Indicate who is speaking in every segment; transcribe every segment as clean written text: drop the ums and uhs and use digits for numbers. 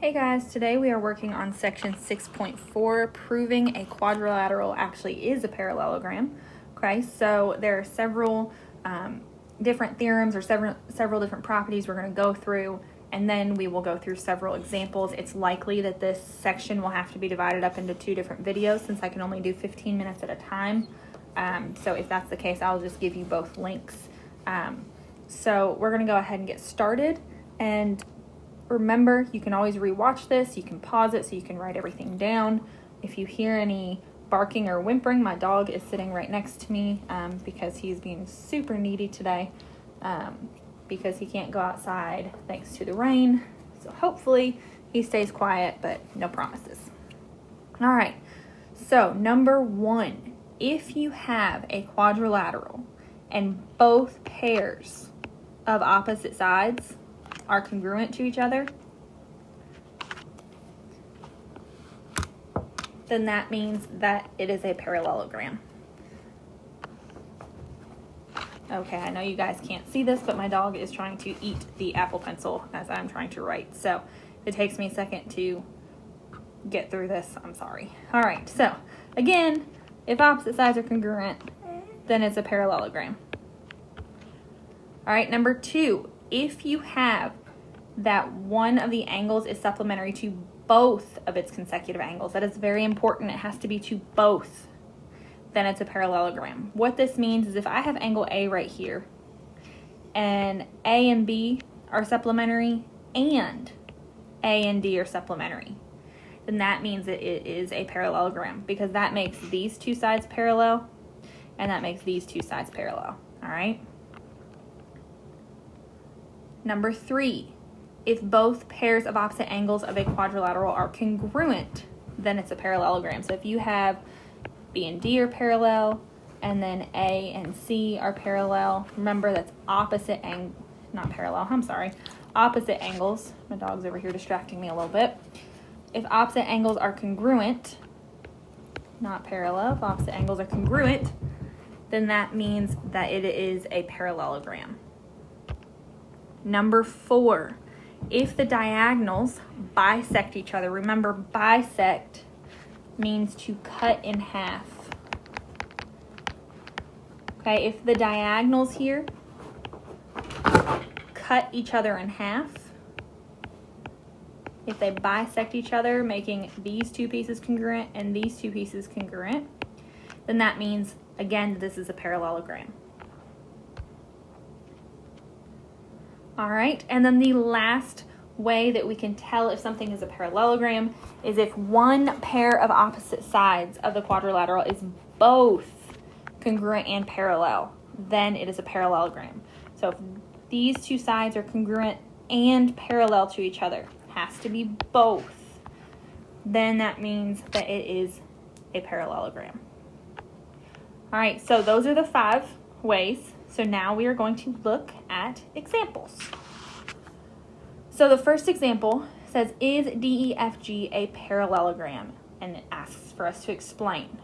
Speaker 1: Hey guys, today we are working on section 6.4, proving a quadrilateral actually is a parallelogram. Okay, so there are several different theorems or several different properties we're going to go through, and then we will go through several examples. It's likely that this section will have to be divided up into two different videos since I can only do 15 minutes at a time. So if that's the case, I'll just give you both links. So we're going to go ahead and get started, and remember, you can always rewatch this. You can pause it so you can write everything down. If you hear any barking or whimpering, my dog is sitting right next to me because he's being super needy today because he can't go outside thanks to the rain. So hopefully he stays quiet, but no promises. All right, so number one, if you have a quadrilateral and both pairs of opposite sides are congruent to each other, then that means that it is a parallelogram. Okay, I know you guys can't see this, but my dog is trying to eat the Apple Pencil as I'm trying to write. So it takes me a second to get through this. I'm sorry. All right, so again, if opposite sides are congruent, then it's a parallelogram. All right, number two, if you have that one of the angles is supplementary to both of its consecutive angles, that is very important. It has to be to both. Then it's a parallelogram. What this means is if I have angle A right here, and A and B are supplementary, and A and D are supplementary, then that means that it is a parallelogram because that makes these two sides parallel, and that makes these two sides parallel. All right? Number three, if both pairs of opposite angles of a quadrilateral are congruent, then it's a parallelogram. So if you have B and D are parallel, and then A and C are parallel, remember that's opposite opposite angles. My dog's over here distracting me a little bit. If opposite angles are congruent, not parallel, if opposite angles are congruent, then that means that it is a parallelogram. Number four, if the diagonals bisect each other, remember bisect means to cut in half. Okay, if the diagonals here cut each other in half, if they bisect each other, making these two pieces congruent and these two pieces congruent, then that means, again, this is a parallelogram. All right, and then the last way that we can tell if something is a parallelogram is if one pair of opposite sides of the quadrilateral is both congruent and parallel, then it is a parallelogram. So if these two sides are congruent and parallel to each other, has to be both, then that means that it is a parallelogram. All right, so those are the 5 ways. So now we are going to look at examples. So the first example says, is DEFG a parallelogram? And it asks for us to explain.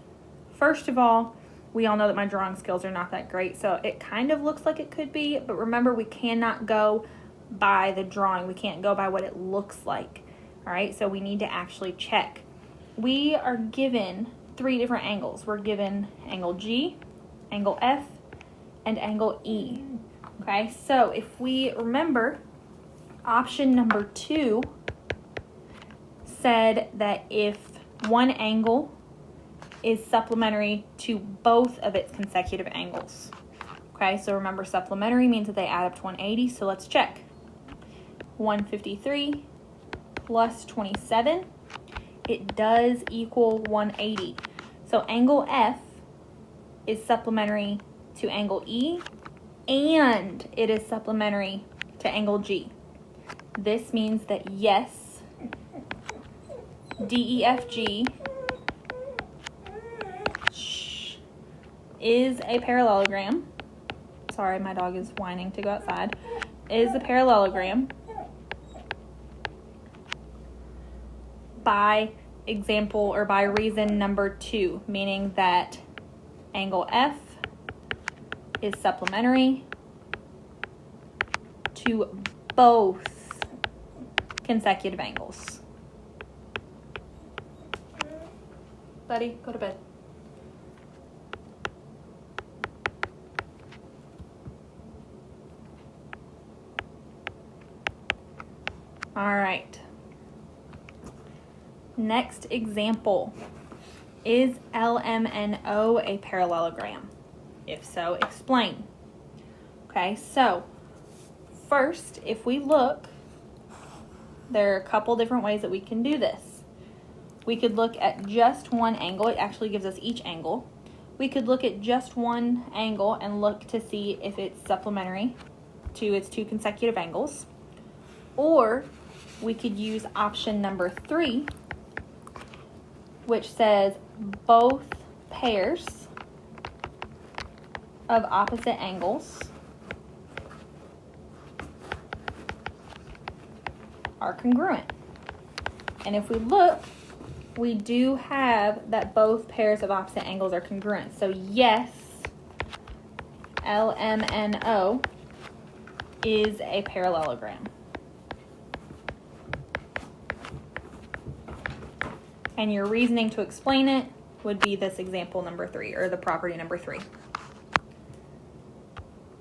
Speaker 1: First of all, we all know that my drawing skills are not that great, so it kind of looks like it could be, but remember, we cannot go by the drawing. We can't go by what it looks like. All right, so we need to actually check. We are given 3 different angles. We're given angle G, angle F, and angle E. Okay, so if we remember, option number 2 said that if one angle is supplementary to both of its consecutive angles. Okay, so remember, supplementary means that they add up to 180, so let's check. 153 plus 27, it does equal 180. So angle F is supplementary to angle E, and it is supplementary to angle G. This means that yes, DEFG is a parallelogram. Sorry, my dog is whining to go outside. Is a parallelogram by example or by reason number 2, meaning that angle F is supplementary to both consecutive angles. buddy. Go to bed. All right. Next example. Is LMNO a parallelogram? If so, explain. Okay, so first, if we look, there are a couple different ways that we can do this. We could look at just one angle. It actually gives us each angle. We could look at just one angle and look to see if it's supplementary to its two consecutive angles. Or we could use option number 3, which says both pairs of opposite angles are congruent. And if we look, we do have that both pairs of opposite angles are congruent. So yes, LMNO is a parallelogram. And your reasoning to explain it would be this example number 3, or the property number 3.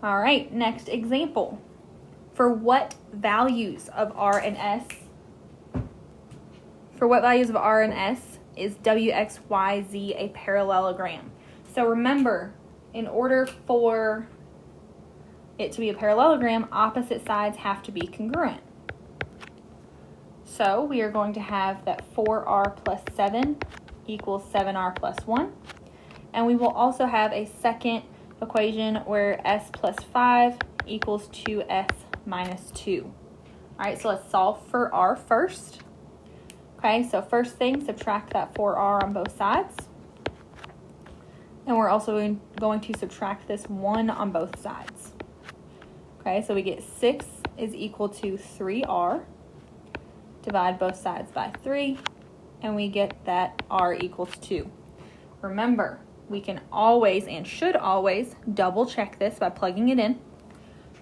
Speaker 1: All right, next example. For what values of R and S is WXYZ a parallelogram? So remember, in order for it to be a parallelogram, opposite sides have to be congruent. So we are going to have that 4R plus 7 equals 7R plus 1. And we will also have a second equation where S plus 5 equals 2S minus 2. All right, so let's solve for R first. Okay, so first thing, subtract that 4R on both sides. And we're also going to subtract this 1 on both sides. Okay, so we get 6 is equal to 3R. Divide both sides by 3, and we get that R equals 2. Remember, we can always and should always double check this by plugging it in.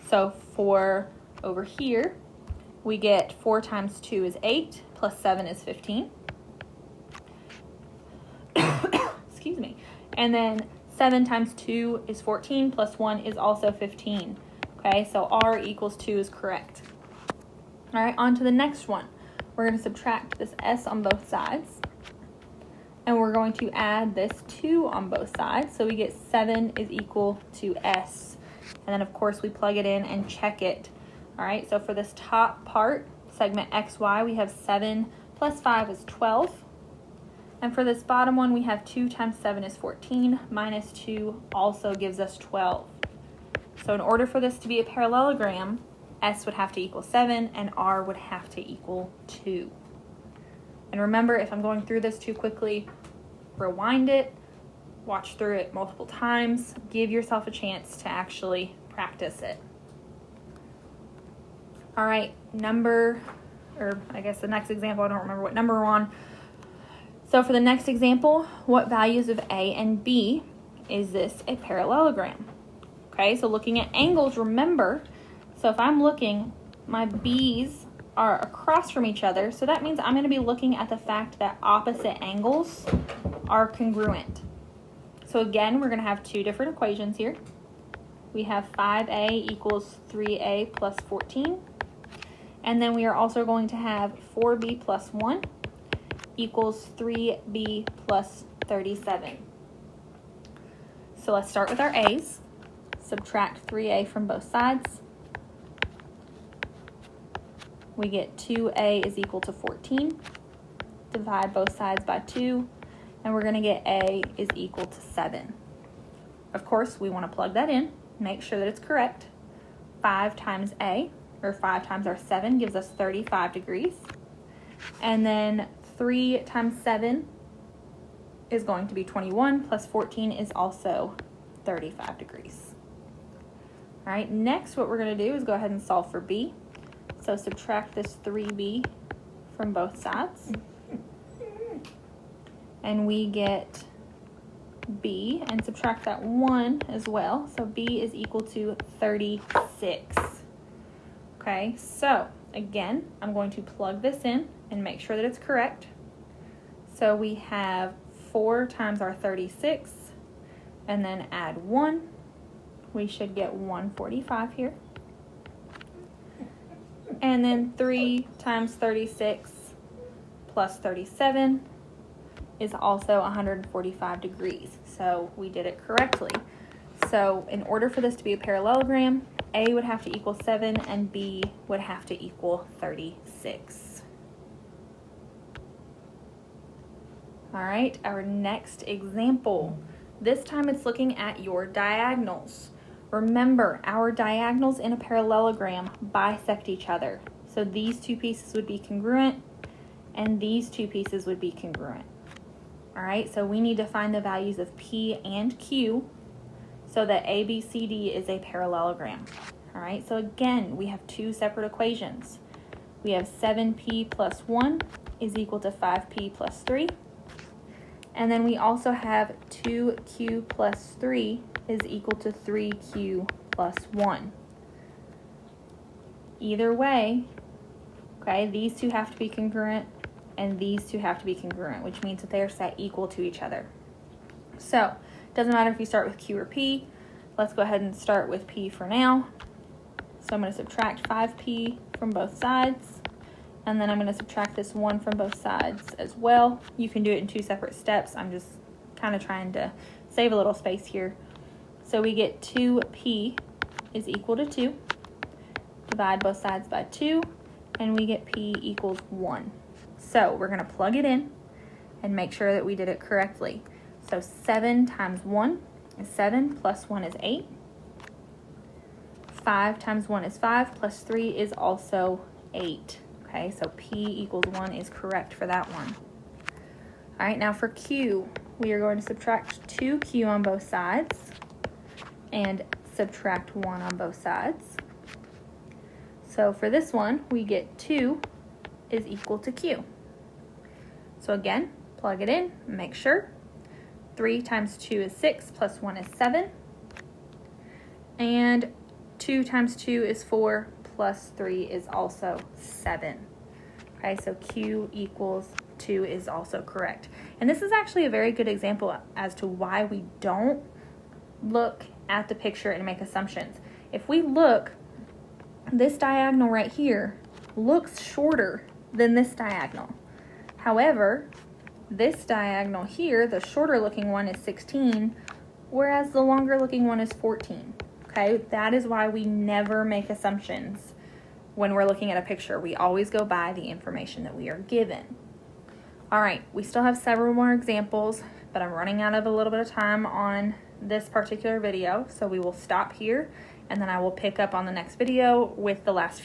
Speaker 1: So for over here, we get 4 times 2 is 8, plus 7 is 15. Excuse me. And then 7 times 2 is 14, plus 1 is also 15. Okay, so R equals 2 is correct. All right, on to the next one. We're going to subtract this S on both sides. And we're going to add this 2 on both sides. So we get 7 is equal to S. And then, of course, we plug it in and check it. All right, so for this top part, segment XY, we have 7 plus 5 is 12. And for this bottom one, we have 2 times 7 is 14, minus 2 also gives us 12. So in order for this to be a parallelogram, S would have to equal 7 and R would have to equal 2. And remember, if I'm going through this too quickly, rewind it, watch through it multiple times, give yourself a chance to actually practice it. All right, the next example, I don't remember what number we're on. So for the next example, what values of A and B is this a parallelogram? Okay, so looking at angles, remember, so if I'm looking, my B's are across from each other, so that means I'm going to be looking at the fact that opposite angles are congruent. So again, we're going to have 2 different equations here. We have 5A equals 3A plus 14. And then we are also going to have 4B plus 1 equals 3B plus 37. So let's start with our A's. Subtract 3A from both sides. We get 2A is equal to 14. Divide both sides by 2. And we're going to get A is equal to 7. Of course, we want to plug that in. Make sure that it's correct. 5 times A, or 5 times our 7, gives us 35 degrees. And then 3 times 7 is going to be 21, plus 14 is also 35 degrees. All right, next what we're going to do is go ahead and solve for B. So subtract this 3B from both sides. And we get B, and subtract that 1 as well. So B is equal to 36. Okay, so again, I'm going to plug this in and make sure that it's correct. So we have 4 times our 36 and then add 1. We should get 145 here. And then 3 times 36 plus 37 is also 145 degrees. So we did it correctly. So in order for this to be a parallelogram, A would have to equal 7 and B would have to equal 36. All right, our next example. This time it's looking at your diagonals. Remember, our diagonals in a parallelogram bisect each other. So these two pieces would be congruent and these two pieces would be congruent. All right, so we need to find the values of P and Q so that ABCD is a parallelogram. All right, so again, we have two separate equations. We have 7P plus 1 is equal to 5P plus 3. And then we also have 2Q plus 3 is equal to 3Q plus 1. Either way, okay, these two have to be congruent and these two have to be congruent, which means that they are set equal to each other. So, doesn't matter if you start with Q or P. Let's go ahead and start with P for now. So I'm going to subtract 5P from both sides, and then I'm going to subtract this 1 from both sides as well. You can do it in two separate steps. I'm just kind of trying to save a little space here. So we get 2P is equal to 2. Divide both sides by 2, and we get P equals 1. So we're going to plug it in and make sure that we did it correctly. So 7 times 1 is 7, plus 1 is 8. 5 times 1 is 5, plus 3 is also 8. Okay, so P equals 1 is correct for that one. All right, now for Q, we are going to subtract 2Q on both sides and subtract 1 on both sides. So for this one, we get 2 is equal to Q. So again, plug it in, make sure. 3 times 2 is 6, plus 1 is 7. And 2 times 2 is 4, plus 3 is also 7. Okay, so Q equals 2 is also correct. And this is actually a very good example as to why we don't look at the picture and make assumptions. If we look, this diagonal right here looks shorter than this diagonal. However, this diagonal here, the shorter looking one, is 16, whereas the longer looking one is 14. Okay, that is why we never make assumptions when we're looking at a picture. We always go by the information that we are given. All right, we still have several more examples, but I'm running out of a little bit of time on this particular video, so we will stop here, and then I will pick up on the next video with the last few.